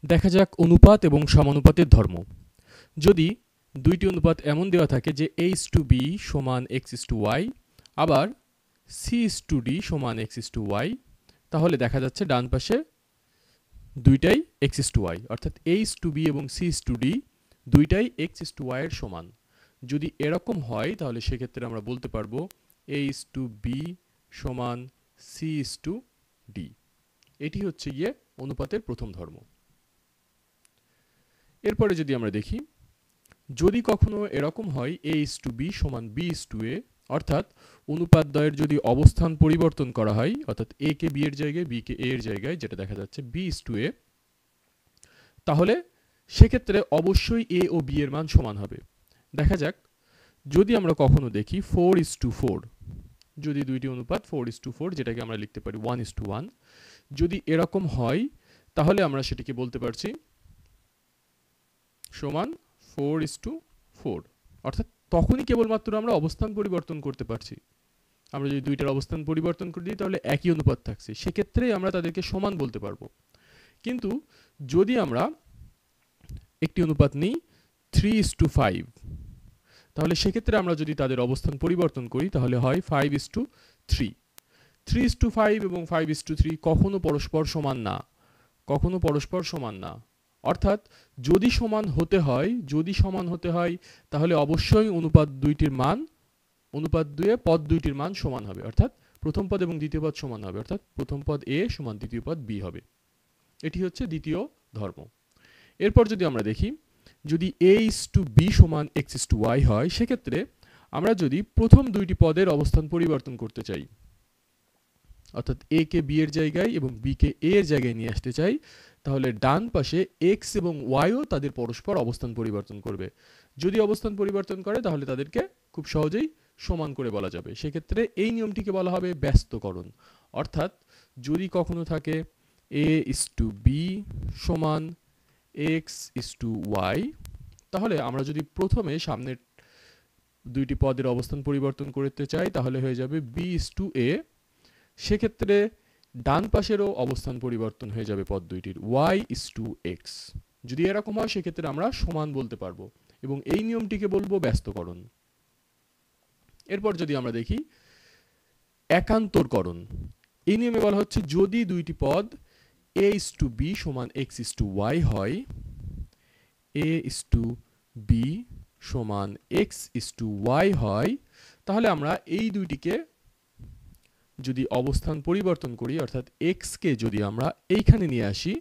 দেখা যাক অনুপাত এবং সমানুপাতের ধর্ম। যদি দুইটি অনুপাত এমন দেওয়া থাকে যে a:b সমান x:y, আবার c:d সমান x:y, তাহলে দেখা যাচ্ছে ডান পাশে দুইটাই x:y, অর্থাৎ a:b এবং c:d দুইটাই x:y এর সমান। যদি এরকম হয় তাহলে সেক্ষেত্রে আমরা বলতে পারবো a:b সমান c:d। এটি হচ্ছে গিয়ে অনুপাতের প্রথম ধর্ম। এরপরে যদি আমরা দেখি, যদি কখনো এরকম হয় a:b সমান b:a, অর্থাৎ অনুপাতদ্বয়ের যদি অবস্থান পরিবর্তন করা হয়, অর্থাৎ a কে b এর জায়গায়, b কে a এর জায়গায়, যেটা দেখা যাচ্ছে b:a, তাহলে সেক্ষেত্রে অবশ্যই a ও b এর মান সমান হবে। দেখা যাক, যদি আমরা কখনো দেখি 4:4, যদি দুইটি অনুপাত 4:4, যেটাকে আমরা লিখতে পারি 1:1, যদি এরকম হয় তাহলে আমরা সেটিকে বলতে পারছি সমান 4:4, অর্থাৎ তখনই কেবলমাত্র আমরা অবস্থান পরিবর্তন করতে পারছি। আমরা যদি দুইটার অবস্থান পরিবর্তন করে দিই তাহলে একই অনুপাত থাকছে, সেক্ষেত্রে আমরা তাদেরকে সমান বলতে পারবো। কিন্তু যদি আমরা একটি অনুপাত নিই 3:5, তাহলে সেক্ষেত্রে আমরা যদি তাদের অবস্থান পরিবর্তন করি তাহলে হয় 5:3। 3:5 এবং 5:3 কখনো পরস্পর সমান না, কখনো পরস্পর সমান না। অর্থাৎ যদি সমান হতে হয় তাহলে অবশ্যই অনুপাত দুয়ে পদ দুইটির মান সমান হবে, অর্থাৎ প্রথম পদ এবং দ্বিতীয় পদ সমান হবে, অর্থাৎ প্রথম পদ a সমান দ্বিতীয় পদ b হবে। এটি হচ্ছে দ্বিতীয় ধর্ম। এরপর যদি আমরা দেখি, যদি a:b সমান x:y হয়, সেক্ষেত্রে আমরা যদি প্রথম দুইটি পদের অবস্থান পরিবর্তন করতে চাই, অর্থাৎ a কে b এর জায়গায় এবং b কে a এর জায়গায় নিয়ে আসতে চাই, তাহলে ডান পাশে x এবং y ও তাদের পরস্পর অবস্থান পরিবর্তন করবে। যদি অবস্থান পরিবর্তন করে তাহলে তাদেরকে খুব সহজেই সমান করে বলা যাবে। সেক্ষেত্রে এই নিয়মটিকে বলা হবে ব্যস্তকরণ। অর্থাৎ যদি কখনো থাকে a:b সমান x:y, তাহলে আমরা যদি প্রথমে সামনের দুইটি পদের অবস্থান পরিবর্তন করতে চাই তাহলে হয়ে যাবে b:a। সেক্ষেত্রে ডান পাশেরও অবস্থান পরিবর্তন হয়ে যাবে পদ দুইটির, y:x। যদি এরকম হয় সেক্ষেত্রে আমরা সমান বলতে পারবো এবং এই নিয়মটিকে বলবো ব্যস্তকরণ। এরপর যদি আমরা দেখি একান্তরকরণ, এই নিয়মে বলা হচ্ছে যদি দুইটি পদ a:b সমান x:y হয়, a:b সমান x:y হয়, তাহলে আমরা এই দুইটিকে যদি অবস্থান পরিবর্তন করি, অর্থাৎ x কে যদি আমরা এইখানে নিয়ে আসি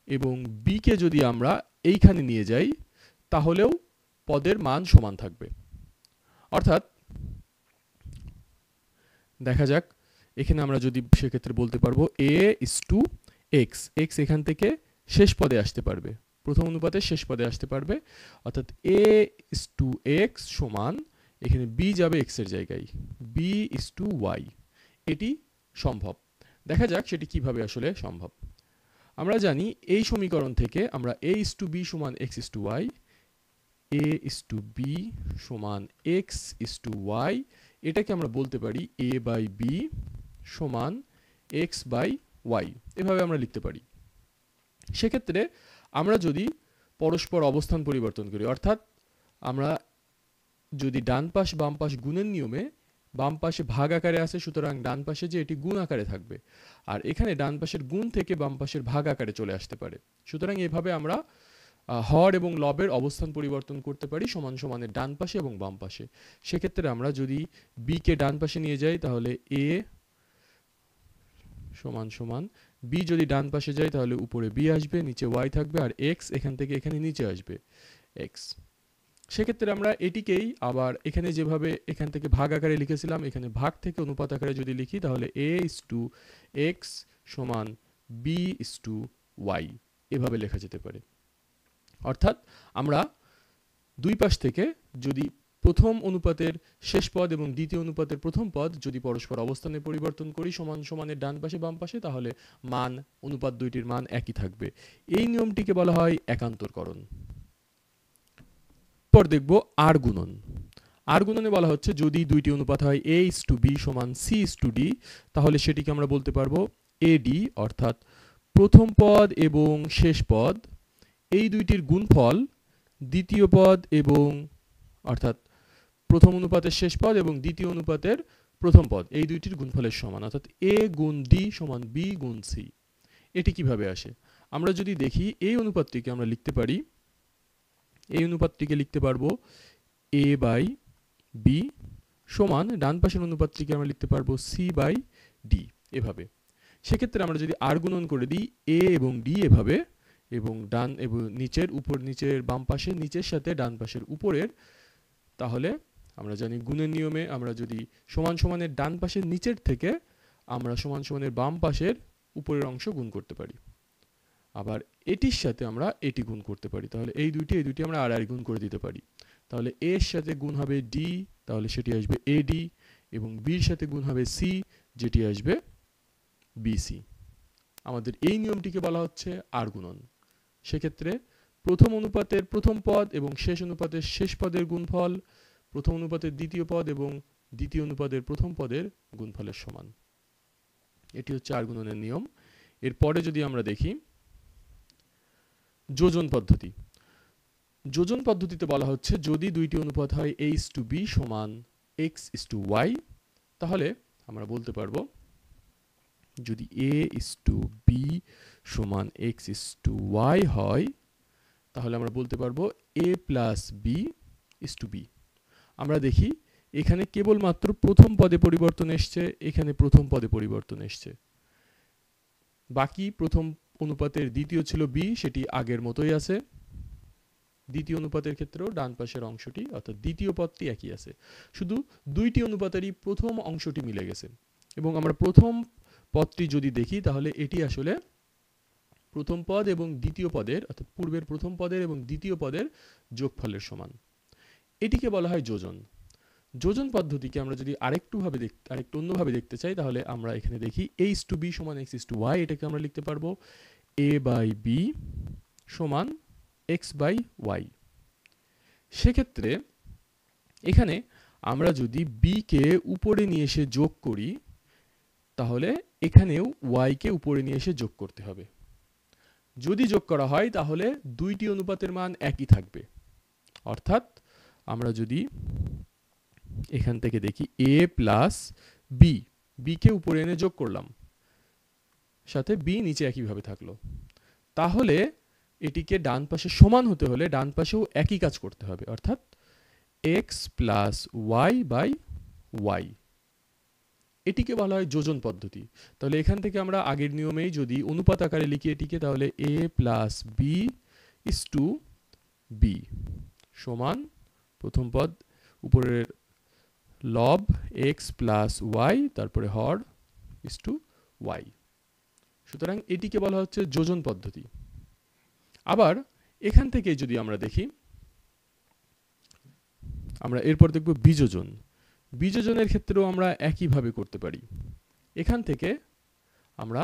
এবং b কে যদি আমরা এইখানে নিয়ে যাই, তাহলেও পদের মান সমান থাকবে। অর্থাৎ দেখা যাক, এখানে আমরা যদি সেক্ষেত্রে বলতে পারবো a:x, x এখান থেকে শেষ পদে আসতে পারবে, প্রথম অনুপাতের শেষ পদে আসতে পারবে, অর্থাৎ a:x সমান এখানে b যাবে x এর জায়গায়, b:y। এটি সম্ভব। দেখা যাক সেটি কিভাবে আসলে সম্ভব। আমরা জানি এই সমীকরণ থেকে আমরা a:b সমান x:y, a:b সমান x:y, এটাকে আমরা বলতে পারি a/b সমান x/y, এভাবে আমরা লিখতে পারি। সেক্ষেত্রে আমরা যদি পরস্পর অবস্থান পরিবর্তন করি, অর্থাৎ আমরা যদি ডান পাশ বাম পাশ গুণের নিয়মে বাম পাশে ভাগ আকারে আছে, সুতরাং ডান পাশে যে এটি গুণ আকারে থাকবে, আর এখানে ডান পাশের গুণ থেকে বাম পাশের ভাগ আকারে চলে আসতে পারে। সুতরাং এভাবে আমরা হর এবং লবের অবস্থান পরিবর্তন করতে পারি সমান সমানের ডান পাশে এবং বাম পাশে। সেক্ষেত্রে আমরা যদি b কে ডান পাশে নিয়ে যাই তাহলে a সমান সমান b যদি ডান পাশে যায় তাহলে উপরে b আসবে, নিচে y থাকবে, আর x এখান থেকে এখানে নিচে আসবে x। সেক্ষেত্রে আমরা এটিকেই আবার এখানে যেভাবে এখান থেকে ভাগ আকারে লিখেছিলাম, এখানে ভাগ থেকে অনুপাত আকারে যদি লিখি তাহলে a:x সমান b:y, এভাবে লেখা যেতে পারে। অর্থাৎ আমরা দুই পাশ থেকে যদি প্রথম অনুপাতের শেষ পদ এবং দ্বিতীয় অনুপাতের প্রথম পদ যদি পরস্পর অবস্থানে পরিবর্তন করি সমান সমানের ডান পাশে বাম পাশে, তাহলে মান অনুপাত দুইটির মান একই থাকবে। এই নিয়মটিকে বলা হয় একান্তরকরণ। পর দেখব আর গুণন। আর গুণনে বলা হচ্ছে যদি দুইটি অনুপাত হয় a:b সমান c:d, তাহলে সেটিকে আমরা বলতে পারবো ad, অর্থাৎ প্রথম পদ এবং শেষ পদ এই দুইটির গুণফল দ্বিতীয় পদ এবং অর্থাৎ প্রথম অনুপাতের শেষ পদ এবং দ্বিতীয় অনুপাতের প্রথম পদ এই দুইটির গুণফলের সমান, অর্থাৎ a গুণ d সমান b গুণ c। এটি কিভাবে আসে? আমরা যদি দেখি এই অনুপাতটিকে আমরা লিখতে পারি, এই অনুপাতটিকে লিখতে পারবো a বাই b সমান ডান পাশের অনুপাতটিকে আমরা লিখতে পারবো c বাই d এভাবে। সেক্ষেত্রে আমরা যদি r গুণন করে দিই a এবং d এভাবে এবং ডান এবং নিচের উপর নিচের বাম পাশে নিচের সাথে ডান পাশের উপরের, তাহলে আমরা জানি গুণের নিয়মে আমরা যদি সমান সমানের ডান পাশের নিচের থেকে আমরা সমান সমানের বাম পাশের উপরের অংশ গুণ করতে পারি, আবার এটির সাথে আমরা এটি গুণ করতে পারি, তাহলে এই দুইটি আমরা আর গুণ করে দিতে পারি। তাহলে a এর সাথে গুণ হবে d, তাহলে সেটি আসবে ad, এবং b এর সাথে গুণ হবে c, যেটি আসবে bc। আমাদের এই নিয়মটিকে বলা হচ্ছে আর গুণন। সেক্ষেত্রে প্রথম অনুপাতের প্রথম পদ এবং শেষ অনুপাতের শেষ পদের গুণফল প্রথম অনুপাতের দ্বিতীয় পদ এবং দ্বিতীয় অনুপাতের প্রথম পদের গুণফলের সমান। এটি হচ্ছে আর গুণনের নিয়ম। এরপরে যদি আমরা দেখি যোজন পদ্ধতি। যোজন পদ্ধতিতে বলা হচ্ছে যদি দুইটি অনুপাত হয় a:b সমান x:y, তাহলে আমরা বলতে পারবো যদি a:b সমান x:y হয়, তাহলে আমরা বলতে পারবো a প্লাস b:b। আমরা দেখি এখানে কেবলমাত্র প্রথম পদে পরিবর্তন এসছে, এখানে প্রথম পদে পরিবর্তন এসছে, বাকি প্রথম অনুপাতের দ্বিতীয় ছিল b, সেটি আগের মতোই আছে। দ্বিতীয় অনুপাতের ক্ষেত্রেও ডান পাশের অংশটি অর্থাৎ দ্বিতীয় পদটি একই আছে, শুধু দুইটি অনুপাতেরই প্রথম অংশটি মিলে গেছে। এবং আমরা প্রথম পদটি যদি দেখি তাহলে এটি আসলে প্রথম পদ এবং দ্বিতীয় পদের অর্থাৎ পূর্বের প্রথম পদের এবং দ্বিতীয় পদের যোগফলের সমান। এটিকে বলা হয় যোজন। যোজন পদ্ধতিকে আমরা যদি আরেকটু অন্যভাবে দেখতে চাই, তাহলে আমরা এখানে দেখি a:b সমান x:y, এটাকে আমরা লিখতে পারবো a বাই b সমান x বাই y। সেক্ষেত্রে এখানে আমরা যদি b কে উপরে নিয়ে এসে যোগ করি, তাহলে এখানেও y কে উপরে নিয়ে এসে যোগ করতে হবে। যদি যোগ করা হয় তাহলে দুইটি অনুপাতের মান একই থাকবে, অর্থাৎ আমরা যদি এখান থেকে দেখি a প্লাস b কে উপরে এনে যোগ করলাম, সাথে b নিচে একইভাবে থাকলো, তাহলে এটিকে ডান পাশে সমান হতে হলে ডান পাশেও একই কাজ করতে হবে, অর্থাৎ x plus y by y। এটিকে বলা হয় যোজন পদ্ধতি। তাহলে এখান থেকে আমরা আগের নিয়মেই যদি অনুপাত আকারে লিখি এটিকে, তাহলে a প্লাস b:b সমান প্রথম পদ উপরের লব x প্লাস y তারপরে হর y। সুতরাং এটিকে বলা হচ্ছে যোজন পদ্ধতি। আবার এখান থেকে যদি আমরা দেখি, আমরা এরপর দেখব বিযোজন। বিযোজনের ক্ষেত্রেও আমরা একইভাবে করতে পারি। এখান থেকে আমরা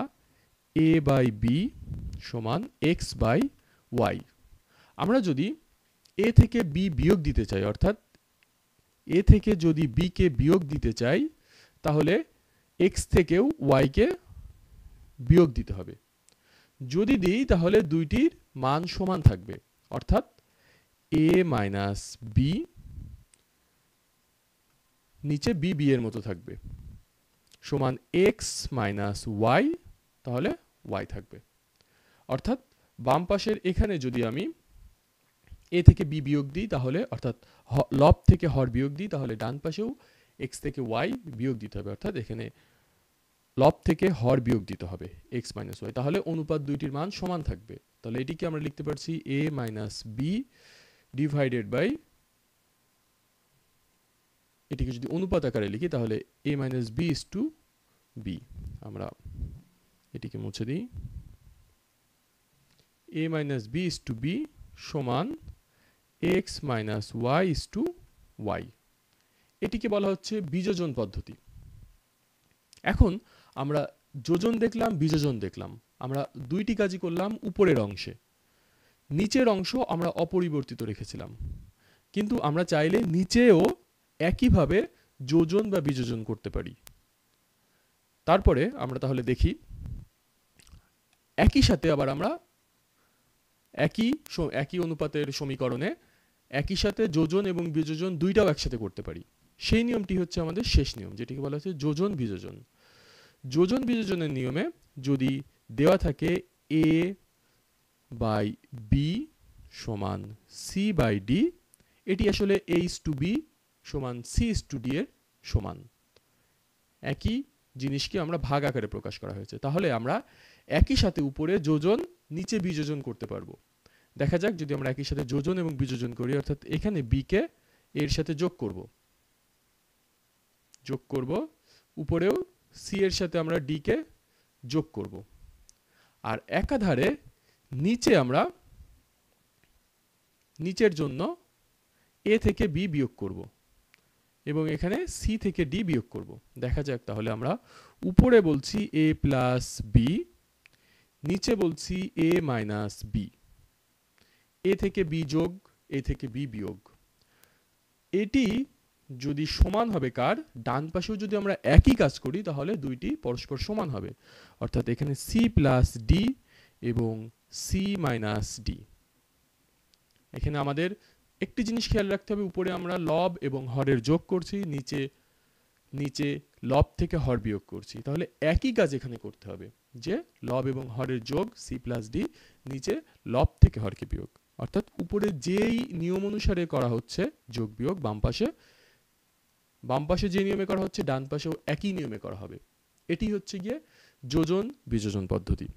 a বাই b সমান x বাই y। আমরা যদি a থেকে b বিয়োগ দিতে চাই, অর্থাৎ a থেকে যদি b কে বিয়োগ দিতে চাই, তাহলে x থেকেও y কে বিয়োগ দিতে হবে। যদি দিই তাহলে দুইটির মান সমান থাকবে, অর্থাৎ a মাইনাস b নিচে b এর মতো থাকবে সমান x মাইনাস y, তাহলে y থাকবে। অর্থাৎ বাম পাশের এখানে যদি আমি a থেকে b বিয়োগ দিই, তাহলে অর্থাৎ লব থেকে হর বিয়োগ দিই, তাহলে ডান পাশেও x থেকে y বিয়োগ দিতে হবে, অর্থাৎ এখানে লব থেকে হর বিয়োগ দিতে হবে x মাইনাস y, তাহলে অনুপাত দুইটির মান সমান থাকবে। তাহলে এটিকে আমরা লিখতে পারছি a minus b divided by, এটিকে যদি অনুপাত আকারে লিখি তাহলে a minus b is to b। আমরা এটিকে মুছে দিই, a minus b is to b সমান x minus y is to y। এটিকে বলা হচ্ছে বিযোজন পদ্ধতি। এখন আমরা যোজন দেখলাম, বিযোজন দেখলাম, আমরা দুইটি কাজই করলাম উপরের অংশে। নিচের অংশ আমরা অপরিবর্তিত রেখেছিলাম, কিন্তু আমরা চাইলে নিচেও একইভাবে যোজন বা বিযোজন করতে পারি। তারপরে আমরা তাহলে দেখি একই সাথে আবার আমরা একই অনুপাতের সমীকরণে একই সাথে যোজন এবং বিযোজন দুইটাও একসাথে করতে পারি। সেই নিয়মটি হচ্ছে আমাদের শেষ নিয়ম, যেটিকে বলা হচ্ছে যোজন বিযোজন। যোজন বিযোজনের নিয়মে যদি দেওয়া থাকে a বাই বি সমান সি বাই ডি, এটি আসলে a/b সমান c/d এর সমান। একই জিনিসকে আমরা ভাগ আকারে প্রকাশ করা হয়েছে, তাহলে আমরা একই সাথে উপরে যোজন নিচে বিযোজন করতে পারবো। দেখা যাক, যদি আমরা একই সাথে যোজন এবং বিযোজন করি, অর্থাৎ এখানে b কে এর সাথে যোগ করব, উপরেও c এর সাথে আমরা d কে যোগ করব, আর একাধারে নিচে আমরা নিচের জন্য a থেকে b বিয়োগ করব এবং এখানে c থেকে d বিয়োগ করব। দেখা যাক, তাহলে আমরা উপরে বলছি a প্লাস b, নিচে বলছি a মাইনাস b, a থেকে b যোগ a থেকে b বিয়োগ। এটি যদি সমান হবে কার, ডান পাশেও যদি আমরা একই কাজ করি তাহলে দুইটি পরস্পর সমান হবে, অর্থাৎ এখানে c প্লাস d এবং c মাইনাস d। এখানে আমাদের একটি জিনিস খেয়াল রাখতে হবে, উপরে আমরা লব এবং হরের যোগ করছি, নিচে লব থেকে হর বিয়োগ করছি, তাহলে একই কাজ এখানে করতে হবে, যে লব এবং হরের যোগ c প্লাস d, নিচে লব থেকে হরকে বিয়োগ, অর্থাৎ উপরে যেই নিয়ম অনুসারে করা হচ্ছে যোগ বিয়োগ বাম পাশে যে নিয়মে করা হচ্ছে ডান পাশেও একই নিয়মে করা হবে। এটি হচ্ছে গিয়ে যোজন বিযোজন পদ্ধতি।